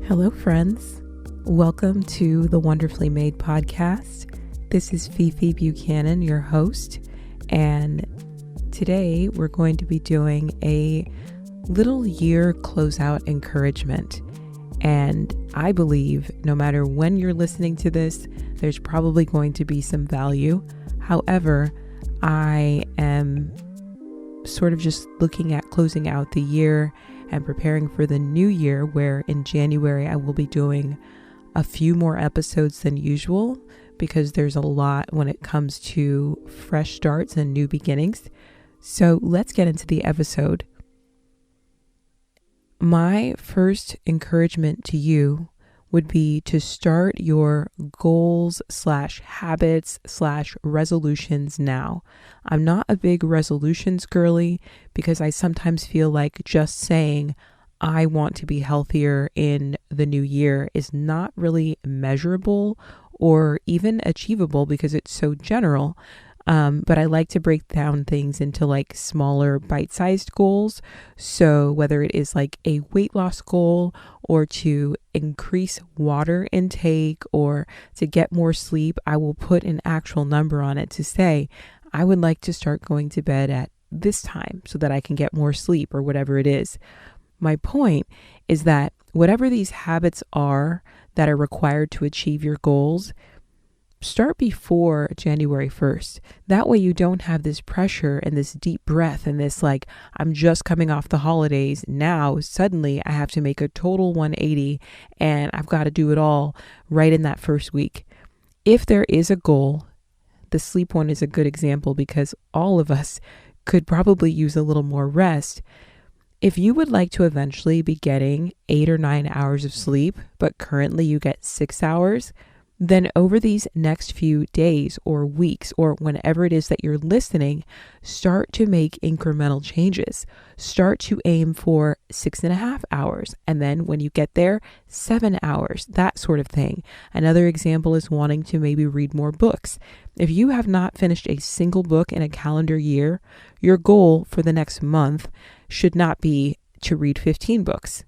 Hello, friends. Welcome to the Wonderfully Made podcast. This is Fifi Buchanan, your host, and today we're going to be doing a little year closeout encouragement. And I believe no matter when you're listening to this, there's probably going to be some value. However, I am sort of just looking at closing out the year and preparing for the new year, where in January I will be doing a few more episodes than usual because there's a lot when it comes to fresh starts and new beginnings. So let's get into the episode. My first encouragement to you would be to start your goals/habits/resolutions now. I'm not a big resolutions girly because I sometimes feel like just saying I want to be healthier in the new year is not really measurable or even achievable because it's so general. But I like to break down things into like smaller bite-sized goals. So whether it is like a weight loss goal or to increase water intake or to get more sleep, I will put an actual number on it to say, I would like to start going to bed at this time so that I can get more sleep or whatever it is. My point is that whatever these habits are that are required to achieve your goals, start before January 1st. That way you don't have this pressure and this deep breath and this like, I'm just coming off the holidays. Now suddenly I have to make a total 180 and I've got to do it all right in that first week. If there is a goal, the sleep one is a good example because all of us could probably use a little more rest. If you would like to eventually be getting 8 or 9 hours of sleep, but currently you get 6 hours, then over these next few days or weeks or whenever it is that you're listening, start to make incremental changes. Start to aim for 6.5 hours. And then when you get there, 7 hours, that sort of thing. Another example is wanting to maybe read more books. If you have not finished a single book in a calendar year, your goal for the next month should not be to read 15 books.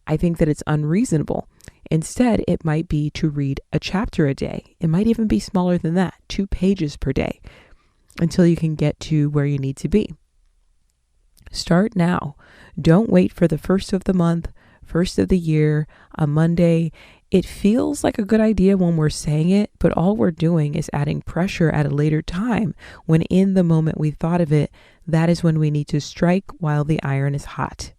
I think that it's unreasonable. Instead, it might be to read a chapter a day. It might even be smaller than that, 2 pages per day, until you can get to where you need to be. Start now. Don't wait for the first of the month, first of the year, a Monday. It feels like a good idea when we're saying it, but all we're doing is adding pressure at a later time when in the moment we thought of it, that is when we need to strike while the iron is hot.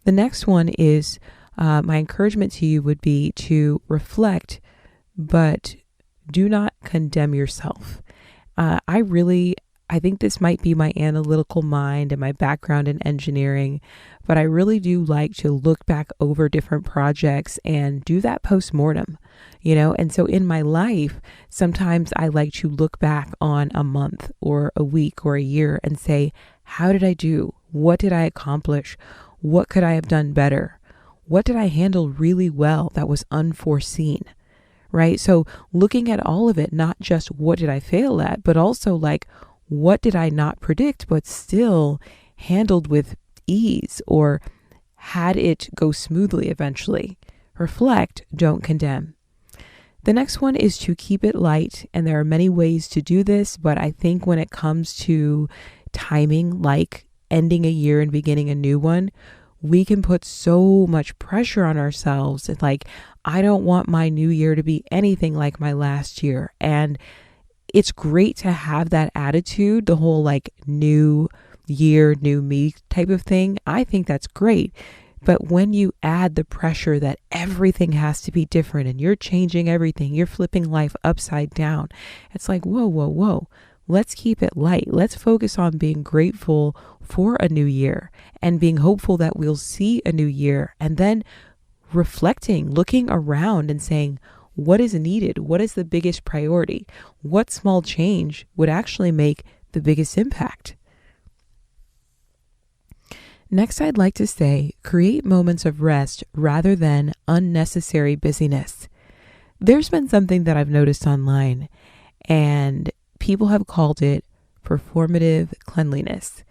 The next one is my encouragement to you would be to reflect, but do not condemn yourself. I think this might be my analytical mind and my background in engineering, but I really do like to look back over different projects and do that post-mortem, and so in my life, sometimes I like to look back on a month or a week or a year and say, how did I do? What did I accomplish? What could I have done better? What did I handle really well that was unforeseen, right? So looking at all of it, not just what did I fail at, but also like, what did I not predict, but still handled with ease or had it go smoothly eventually. Reflect, don't condemn. The next one is to keep it light. And there are many ways to do this, but I think when it comes to timing, like ending a year and beginning a new one, we can put so much pressure on ourselves. It's like, I don't want my new year to be anything like my last year. And it's great to have that attitude, the whole like new year, new me type of thing. I think that's great. But when you add the pressure that everything has to be different and you're changing everything, you're flipping life upside down, it's like, whoa. Let's keep it light. Let's focus on being grateful for a new year and being hopeful that we'll see a new year, and then reflecting, looking around and saying, what is needed? What is the biggest priority? What small change would actually make the biggest impact? Next, I'd like to say, create moments of rest rather than unnecessary busyness. There's been something that I've noticed online, and people have called it performative cleanliness.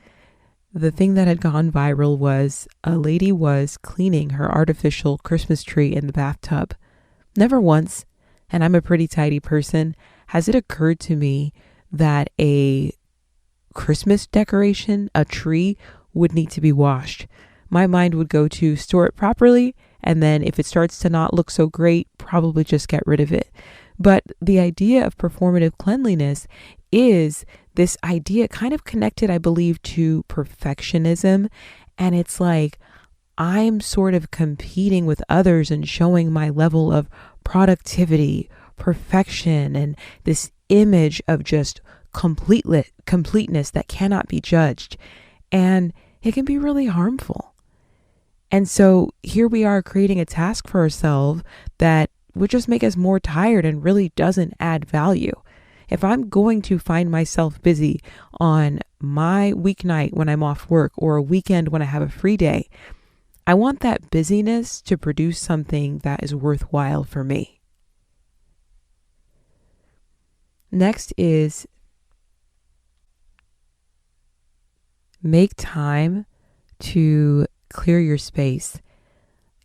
The thing that had gone viral was a lady was cleaning her artificial Christmas tree in the bathtub. Never once, and I'm a pretty tidy person, has it occurred to me that a Christmas decoration, a tree, would need to be washed. My mind would go to store it properly, and then if it starts to not look so great, probably just get rid of it. But the idea of performative cleanliness is this idea kind of connected, I believe, to perfectionism. And it's like I'm sort of competing with others and showing my level of productivity, perfection, and this image of just completeness that cannot be judged. And it can be really harmful. And so here we are creating a task for ourselves that would just make us more tired and really doesn't add value. If I'm going to find myself busy on my weeknight when I'm off work or a weekend when I have a free day, I want that busyness to produce something that is worthwhile for me. Next is make time to clear your space.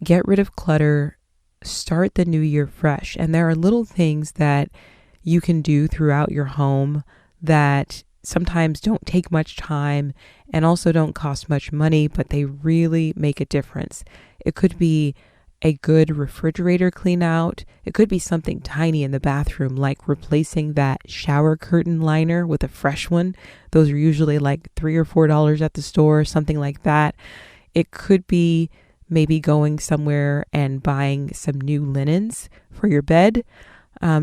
Get rid of clutter. Start the new year fresh. And there are little things that you can do throughout your home that sometimes don't take much time and also don't cost much money, but they really make a difference. It could be a good refrigerator clean out. It could be something tiny in the bathroom, like replacing that shower curtain liner with a fresh one. Those are usually like $3 or $4 at the store, something like that. It could be maybe going somewhere and buying some new linens for your bed,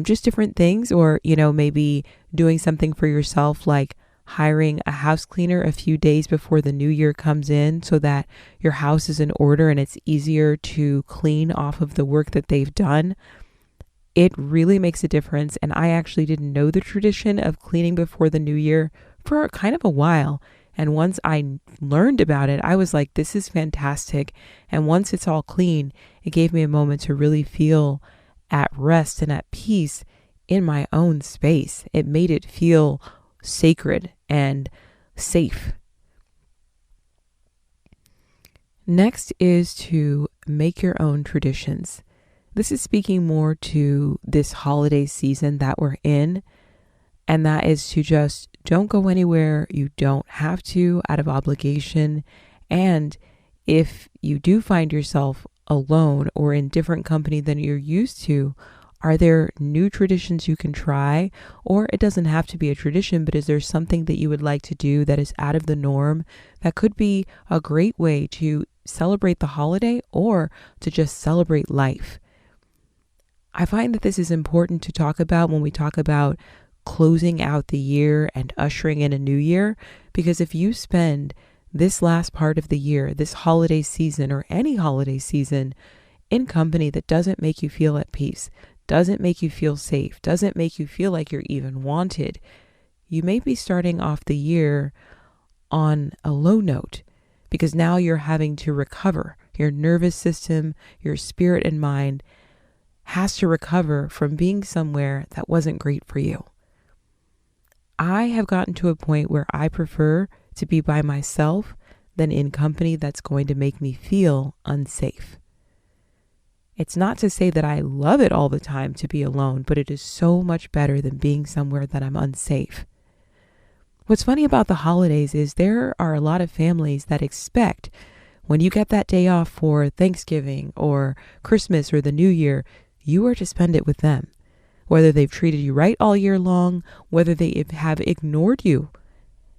just different things, or, maybe doing something for yourself, like hiring a house cleaner a few days before the new year comes in so that your house is in order and it's easier to clean off of the work that they've done. It really makes a difference. And I actually didn't know the tradition of cleaning before the new year for kind of a while. And once I learned about it, I was like, this is fantastic. And once it's all clean, it gave me a moment to really feel at rest and at peace in my own space. It made it feel sacred and safe. Next is to make your own traditions. This is speaking more to this holiday season that we're in, and that is to just don't go anywhere you don't have to out of obligation. And if you do find yourself alone or in different company than you're used to, are there new traditions you can try? Or it doesn't have to be a tradition, but is there something that you would like to do that is out of the norm that could be a great way to celebrate the holiday or to just celebrate life? I find that this is important to talk about when we talk about closing out the year and ushering in a new year, because if you spend this last part of the year, this holiday season or any holiday season in company that doesn't make you feel at peace, doesn't make you feel safe, doesn't make you feel like you're even wanted, you may be starting off the year on a low note, because now you're having to recover. Your nervous system, your spirit and mind has to recover from being somewhere that wasn't great for you. I have gotten to a point where I prefer to be by myself than in company that's going to make me feel unsafe. It's not to say that I love it all the time to be alone, but it is so much better than being somewhere that I'm unsafe. What's funny about the holidays is there are a lot of families that expect when you get that day off for Thanksgiving or Christmas or the New Year, you are to spend it with them. Whether they've treated you right all year long, whether they have ignored you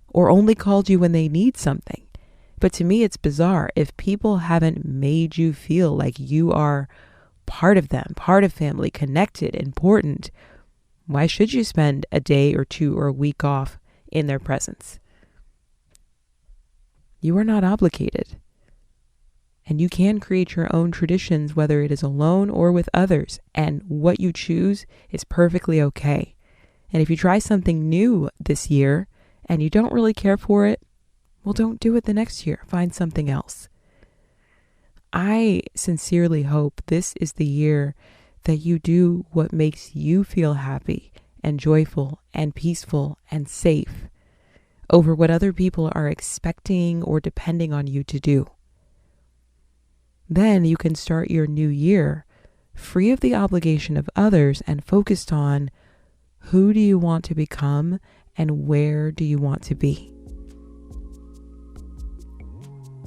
or only called you when they need something. But to me, it's bizarre. If people haven't made you feel like you are part of them, part of family, connected, important, why should you spend a day or two or a week off in their presence? You are not obligated. And you can create your own traditions, whether it is alone or with others. And what you choose is perfectly okay. And if you try something new this year and you don't really care for it, well, don't do it the next year. Find something else. I sincerely hope this is the year that you do what makes you feel happy and joyful and peaceful and safe. over what other people are expecting or depending on you to do. Then you can start your new year free of the obligation of others and focused on who do you want to become and where do you want to be.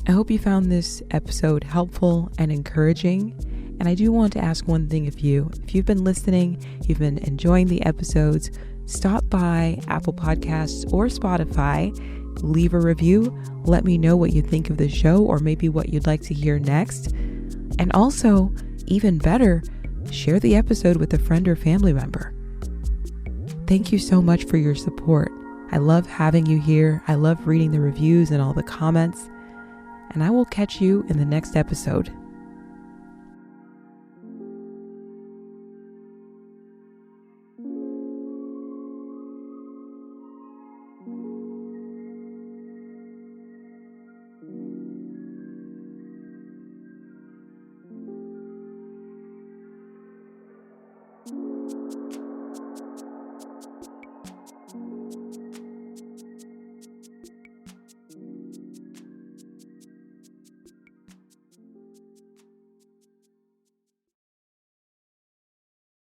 I hope you found this episode helpful and encouraging. And I do want to ask one thing of you. If you've been listening, you've been enjoying the episodes, stop by Apple Podcasts or Spotify, leave a review, let me know what you think of the show or maybe what you'd like to hear next. And also, even better, share the episode with a friend or family member. Thank you so much for your support. I love having you here. I love reading the reviews and all the comments. And I will catch you in the next episode.